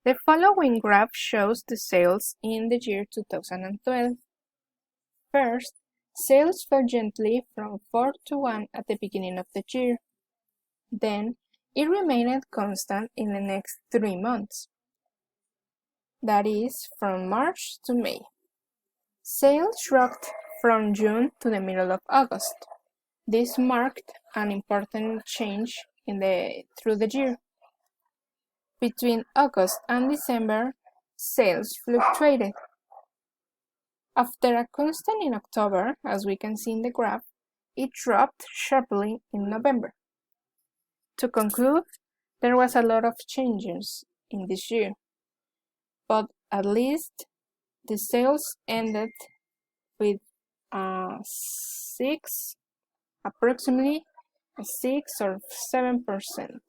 The following graph shows the sales in the year 2012. First, sales fell gently from 4 to 1 at the beginning of the year. Then, it remained constant in the next 3 months. That is, from March to May. Sales dropped from June to the middle of August. This marked an important change through the year. Between August and December, sales fluctuated. After a constant in October, as we can see in the graph, it dropped sharply in November. To conclude, there was a lot of changes in this year, but at least the sales ended with approximately 6 or 7%.